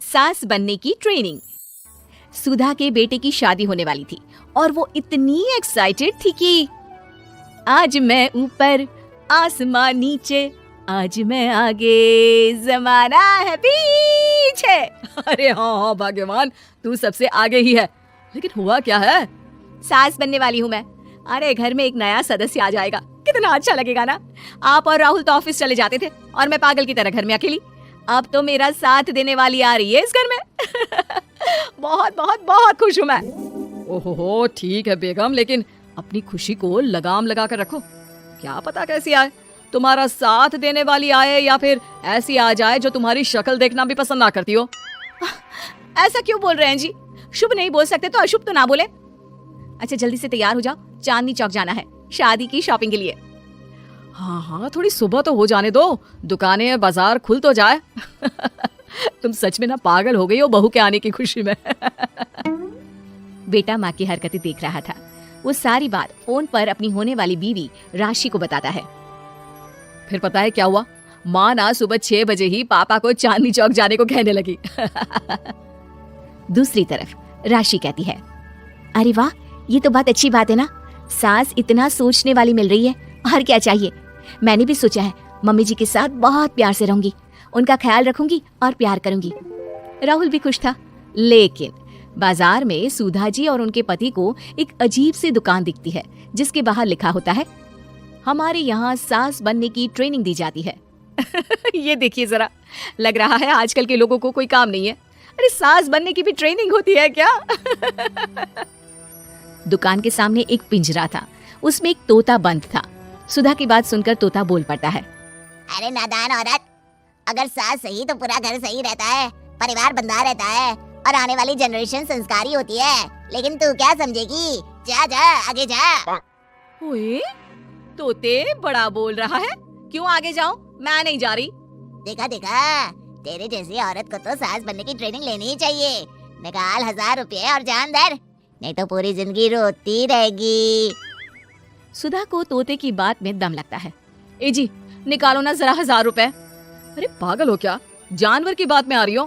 सास बनने की ट्रेनिंग। सुधा के बेटे की शादी होने वाली थी और वो इतनी एक्साइटेड थी कि आज मैं ऊपर आसमां नीचे, आज मैं आगे जमाना है पीछे। अरे हाँ भाग्यवान, तू सबसे आगे ही है। लेकिन हुआ क्या है? सास बनने वाली हूँ मैं। अरे घर में एक नया सदस्य आ जाएगा, कितना अच्छा लगेगा ना। आप और राहुल तो ऑफिस चले जाते थे और मैं पागल की तरह घर में अकेली। अब तो मेरा साथ देने वाली आ रही है इस घर में। बहुत बहुत बहुत खुश हूँ मैं। ओहो ठीक है बेगम, लेकिन अपनी खुशी को लगाम लगा कर रखो। क्या पता कैसी आए, तुम्हारा साथ देने वाली आए या फिर ऐसी आ जाए जो तुम्हारी शक्ल देखना भी पसंद ना करती हो। ऐसा क्यों बोल रहे हैं जी? शुभ नहीं बोल सकते तो अशुभ तो ना बोले। अच्छा जल्दी से तैयार हो जाओ, चांदनी चौक जाना है शादी की शॉपिंग के लिए। हाँ हाँ, थोड़ी सुबह तो हो जाने दो, दुकानें बाजार खुल तो जाए। तुम सच में ना पागल हो गई हो बहू के आने की खुशी में। बेटा माँ की हरकतें देख रहा था। वो सारी बात फोन पर अपनी होने वाली बीवी राशि को बताता है। फिर पता है क्या हुआ? माँ ना सुबह 6 बजे ही पापा को चांदनी चौक जाने को कहने लगी। दूसरी तरफ राशि कहती है, अरे वाह, ये तो बहुत अच्छी बात है ना। सास इतना सोचने वाली मिल रही है, और क्या चाहिए। मैंने भी सोचा है मम्मी जी के साथ बहुत प्यार से रहूंगी, उनका ख्याल रखूंगी और प्यार करूंगी। राहुल भी खुश था। लेकिन बाजार में सुधा जी और उनके पति को एक अजीब सी दुकान दिखती है जिसके बाहर लिखा होता है, हमारे यहाँ सास बनने की ट्रेनिंग दी जाती है। ये देखिए जरा, लग रहा है आजकल के लोगों को कोई काम नहीं है। अरे सास बनने की भी ट्रेनिंग होती है क्या? दुकान के सामने एक पिंजरा था, उसमें एक तोता बंद था। सुधा की बात सुनकर तोता बोल पड़ता है, अरे नादान औरत, अगर सास सही तो पूरा घर सही रहता है, परिवार बंधा रहता है और आने वाली जनरेशन संस्कारी होती है। लेकिन तू क्या समझेगी? जा जा आगे जा। ओए, तोते बड़ा बोल रहा है, क्यों आगे जाऊं? मैं नहीं जा रही। देखा देखा, तेरे जैसी औरत को तो सास बनने की ट्रेनिंग लेनी ही चाहिए। निकाल 1000 रुपये और जान दर, नहीं तो पूरी जिंदगी रोती रहेगी। सुधा को तोते की बात में दम लगता है। ए जी, निकालो ना जरा 1000 रुपए। अरे पागल हो क्या? जानवर की बात में आ रही हो?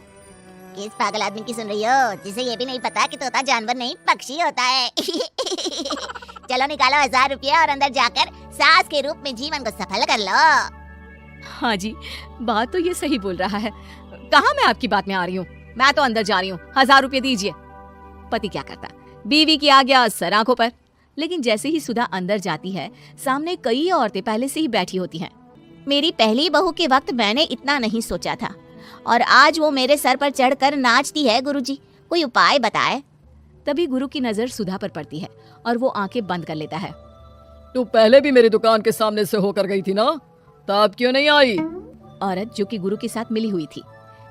किस पागल आदमी की सुन रही हो, जिसे ये भी नहीं पता कि तोता जानवर नहीं पक्षी होता है। चलो निकालो 1000 रुपये और अंदर जाकर सास के रूप में जीवन को सफल कर लो। हाँ जी, बात तो ये सही बोल रहा है। कहाँ मैं आपकी बात में आ रही हूँ? मैं तो अंदर जा रही हूँ, 1000 रुपये दीजिए। पति क्या करता, बीवी की आज्ञा सर आंखों पर। लेकिन जैसे ही सुधा अंदर जाती है, सामने कई औरतें पहले से ही बैठी होती हैं। मेरी पहली बहू के वक्त मैंने इतना नहीं सोचा था, और आज वो मेरे सर पर चढ़कर नाचती है। गुरुजी, कोई उपाय बताए। तभी गुरु की नजर सुधा पर पड़ती है और वो आंखें बंद कर लेता है। तू पहले भी मेरी दुकान के सामने से होकर गई थी ना, तब क्यों नहीं आई? औरत जो कि गुरु के साथ मिली हुई थी।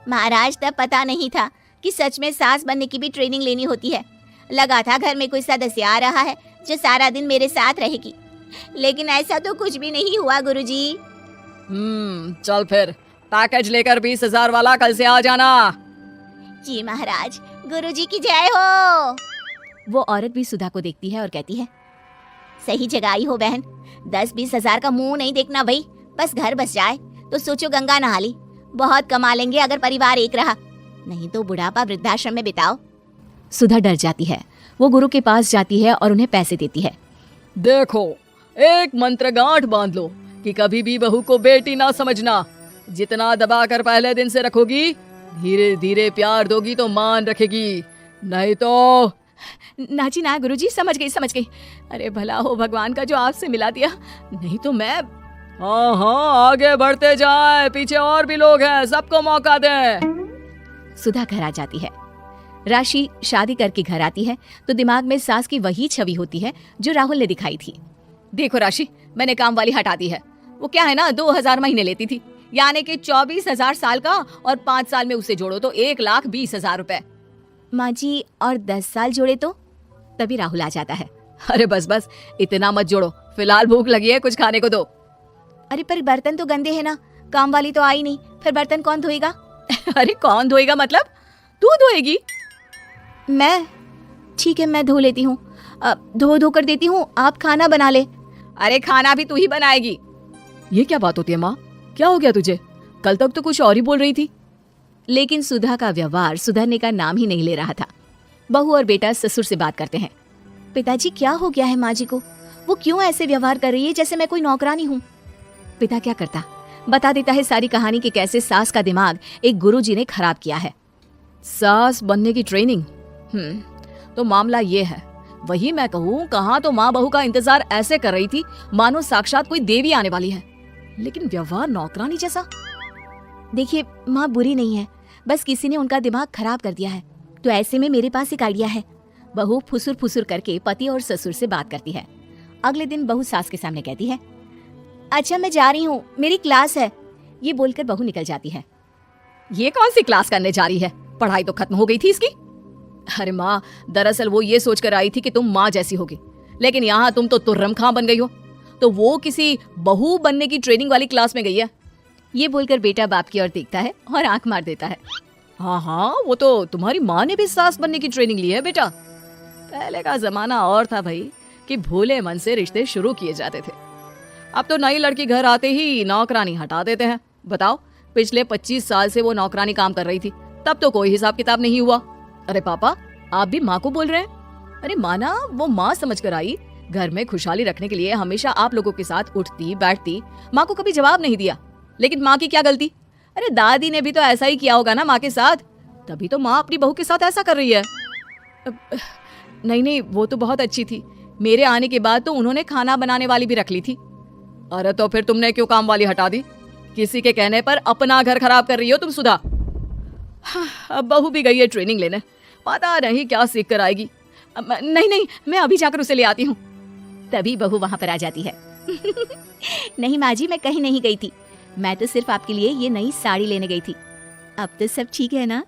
महाराज, तब पता नहीं था कि सच में सास बनने की भी ट्रेनिंग लेनी होती है। लगा था घर में कोई सदस्य आ रहा है जो सारा दिन मेरे साथ रहेगी, लेकिन ऐसा तो कुछ भी नहीं हुआ गुरुजी। चल फिर पैकेज लेकर 20,000 वाला कल से आ जाना। जी महाराज, गुरुजी की जय हो। वो औरत भी सुधा को देखती है और कहती है, सही जगह आई हो बहन। 10-20 हजार का मुंह नहीं देखना भाई, बस घर बस जाए तो सोचो गंगा नहा ली। बहुत कमा लेंगे अगर परिवार एक रहा, नहीं तो बुढ़ापा वृद्धाश्रम में बिताओ। सुधा डर जाती है। वो गुरु के पास जाती है और उन्हें पैसे देती है। देखो, एक मंत्र गांठ बांध लो कि कभी भी बहू को बेटी ना समझना। जितना दबा कर पहले दिन से रखोगी, धीरे धीरे प्यार दोगी तो मान रखेगी, नहीं तो। नाची ना गुरुजी, समझ गई। अरे भला हो भगवान का जो आपसे मिला दिया, नहीं तो मैं। हाँ हाँ, आगे बढ़ते जाए, पीछे और भी लोग हैं, सबको मौका दें। सुधा घर आ जाती है। राशि शादी करके घर आती है तो दिमाग में सास की वही छवि होती है जो राहुल ने दिखाई थी। देखो राशि, मैंने काम वाली हटा दी है। वो क्या है ना, 2000 महीने लेती थी, यानी कि 24,000 साल का, और 5 साल में उसे जोड़ो तो 1,20,000 रुपए। माँ जी, और 10 साल जोड़े तो? तभी राहुल आ जाता है। अरे बस इतना मत जोड़ो, फिलहाल भूख लगी है, कुछ खाने को दो। अरे पर बर्तन तो गंदे है ना, काम वाली तो आई नहीं, फिर बर्तन कौन धोएगा? अरे कौन धोएगा मतलब? तू धोएगी? मैं? ठीक है, मैं धो लेती हूँ, धो कर देती हूँ, आप खाना बना ले। अरे खाना भी तू ही बनाएगी? ये क्या बात होती है माँ? क्या हो गया तुझे? कल तक तो कुछ और ही बोल रही थी। लेकिन सुधा का व्यवहार सुधरने का नाम ही नहीं ले रहा था। बहू और बेटा ससुर से बात करते हैं। पिताजी, क्या हो गया है माँ जी को? वो क्यों ऐसे व्यवहार कर रही है जैसे मैं कोई नौकरानी हूँ? पिता क्या करता, बता देता है सारी कहानी कि कैसे सास का दिमाग एक गुरुजी ने खराब किया है। सास बनने की ट्रेनिंग? तो मामला ये है, वही मैं कहूँ, कहाँ तो माँ बहू का इंतजार ऐसे कर रही थी मानो साक्षात कोई देवी आने वाली है, लेकिन व्यवहार नौकरानी जैसा। देखिए, माँ बुरी नहीं है, बस किसी ने उनका दिमाग खराब कर दिया है। तो ऐसे में मेरे पास एक आइडिया है। बहू फुसुर फुसुर करके पति और ससुर से बात करती है। अगले दिन बहू सास के सामने कहती है, अच्छा मैं जा रही हूँ, मेरी क्लास है। ये बोलकर बहू निकल जाती है। ये कौन सी क्लास करने जा रही है? पढ़ाई तो खत्म हो गई थी इसकी। अरे माँ, दरअसल वो ये सोचकर आई थी कि तुम माँ जैसी होगी, लेकिन यहाँ तुम तो तुर्रम खां बन गई हो। तो वो किसी बहू बनने की ट्रेनिंग वाली क्लास में गई है। ये बोलकर बेटा बाप की ओर देखता है और आंख मार देता है। हाँ, वो तो तुम्हारी माँ ने भी सास बनने की ट्रेनिंग ली है बेटा। पहले का जमाना और था भाई, कि भोले मन से रिश्ते शुरू किए जाते थे। अब तो नई लड़की घर आते ही नौकरानी हटा देते हैं। बताओ, पिछले 25 साल से वो नौकरानी काम कर रही थी, तब तो कोई हिसाब किताब नहीं हुआ। अरे पापा, आप भी माँ को बोल रहे हैं? अरे माना, वो माँ समझ कर आई, घर में खुशहाली रखने के लिए हमेशा आप लोगों के साथ उठती बैठती, माँ को कभी जवाब नहीं दिया। लेकिन माँ की क्या गलती? अरे दादी ने भी तो ऐसा ही किया होगा ना माँ के साथ, तभी तो माँ अपनी बहू के साथ ऐसा कर रही है। नहीं, वो तो बहुत अच्छी थी। मेरे आने के बाद तो उन्होंने खाना बनाने वाली भी रख ली थी। अरे तो फिर तुमने क्यों काम वाली हटा दी? किसी के कहने पर अपना घर खराब कर रही हो तुम सुधा। अब बहू भी गई है ट्रेनिंग लेने, पता नहीं क्या सीख कर आएगी। नहीं, मैं अभी जाकर उसे ले आती हूँ। तभी बहू वहां पर आ जाती है। नहीं माँ जी, मैं कहीं नहीं गई थी, मैं तो सिर्फ आपके लिए ये नई साड़ी लेने गई थी। अब तो सब ठीक है ना?